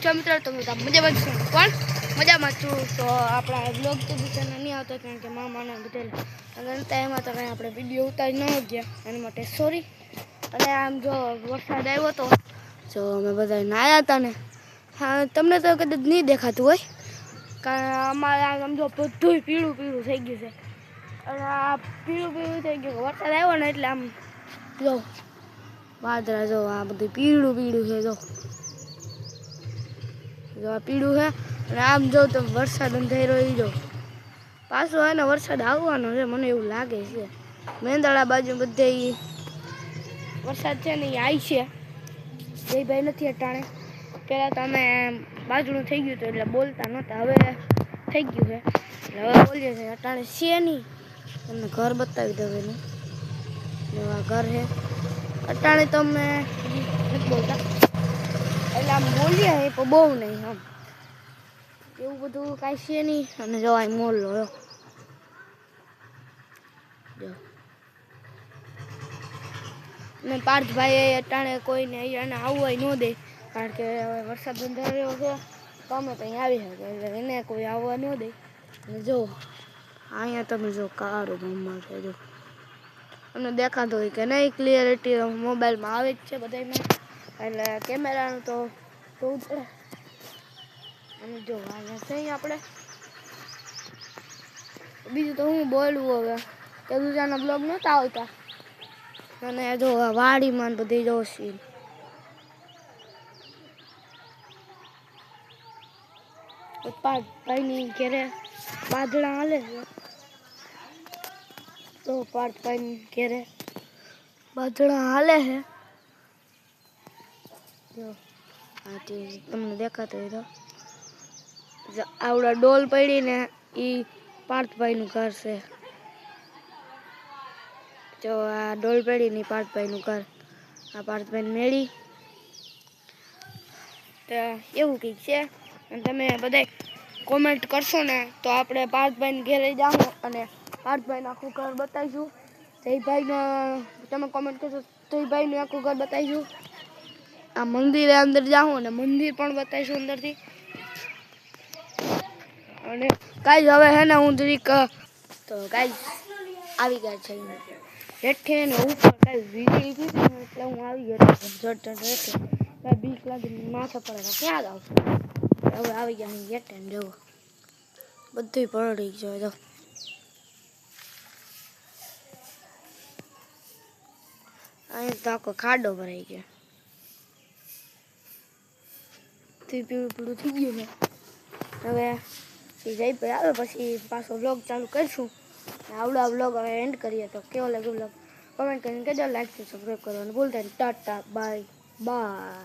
છો મિત્રો? તમે તો મજામાં છો? પણ મજામાં છું. તો આપણા બ્લોગ તો બીજાને નહીં આવતો કારણ કે મામાના બધા અને એમાં તો કંઈ આપણે વિડીયો ઉતારી ન ગયા એના માટે સોરી. અને આમ જો વરસાદ આવ્યો હતો જો અમે બધા નાહ્યા હતા ને. હા, તમને તો કદાચ નહીં દેખાતું હોય કારણ અમારે આમ જો બધું પીળું પીળું થઈ ગયું છે. અને આ પીળું પીળું થઈ ગયું વરસાદ આવ્યો ને એટલે આમ જો વાદળા જો આ બધું પીળું પીળું છે. જો આ પીળું છે અને આમ જો તો વરસાદ અંધારો એ જો પાછો એને વરસાદ આવવાનો છે મને એવું લાગે છે. મેંદરડા બાજુ બધે વરસાદ છે ને એ આવી છે. જયભાઈ નથી અટાણે. પહેલાં તો અમે બાજુનું થઈ ગયું હતું એટલે બોલતા નહોતા. હવે થઈ ગયું છે એટલે હવે બોલીએ છીએ. અટાણે છે નહીં. તમને ઘર બતાવી દઉં એનું. એવા ઘર છે અટાણે તો અમે નથી બોલતા એટલે આમ બોલીએ પણ બહુ નહીં આમ એવું બધું કાંઈ છે નહીં. અને જવાય મોલ લો જો ને પાર્થભાઈ અટાણે કોઈને અહીંયા આવવા ન દે કારણ કે વરસાદ બંધાયો છે તો અમે તો અહીં આવી શકે એટલે એને કોઈ આવવા ન દે. અને જો અહીંયા તમે જો કાળું ગમમાં છે જો અમને દેખાતો હોય કે નહીં ક્લિયરિટી મોબાઈલમાં આવે જ છે બધામાં એટલે કેમેરાનું તો જોવું પડે. અને જો અહીંયા છે આપણે બીજું તો હું બોલવું હવે કે દૂજાના બ્લોગ નહોતા આવતા. અને જો વાડીમાં બધી જોશી પાર્થભાઈની ઘેરે વાદળા હાલે છે. તો પાર્થભાઈની ઘેરે વાદળા હાલે છે જો આ તમને દેખાતો હોય તો આવડા ડોલ પડીને એ પાર્થભાઈનું ઘર છે. જો આ ડોલ પડીને પાર્થભાઈનું ઘર આ પાર્થભાઈ મેળી તો એવું કંઈક છે. અને તમે બધા કોમેન્ટ કરશો ને તો આપણે પાર્થભાઈને ઘેરે જાઉં અને પાર્થભાઈનું આખું ઘર બતાવીશું. જયભાઈનો તમે કોમેન્ટ કરશો જયભાઈનું આખું ઘર બતાવીશું. આ મંદિરે અંદર જાઉં અને મંદિર પણ બતાવીશું અંદરથી. અને કાંઈ હવે હે ને હું જરીક તો કાંઈ આવી ગયા છે હેઠે ને ઉપર કાંઈ વીજળી હતી ને એટલે હું આવી ગયો ઝટ હેઠે કાંઈ બીક લાગે માથા પડે ક્યાં આવશે. હવે આવી ગયા અહીં હેઠે ને જવો બધું પડી ગયો જો અહીં તો આખો ખાડો ભરાઈ ગયો. પીળું પીળું થઈ ગયું ને હવે જયભાઈ આવે પછી પાછો વ્લોગ ચાલુ કરીશું. આવડા વ્લોગ હવે એન્ડ કરીએ તો કેવો લાગે વ્લોગ કમેન્ટ કરીને કહેજો. લાઈક સબસ્ક્રાઈબ કરવાનું ભૂલતા નહીં. Tata bye bye.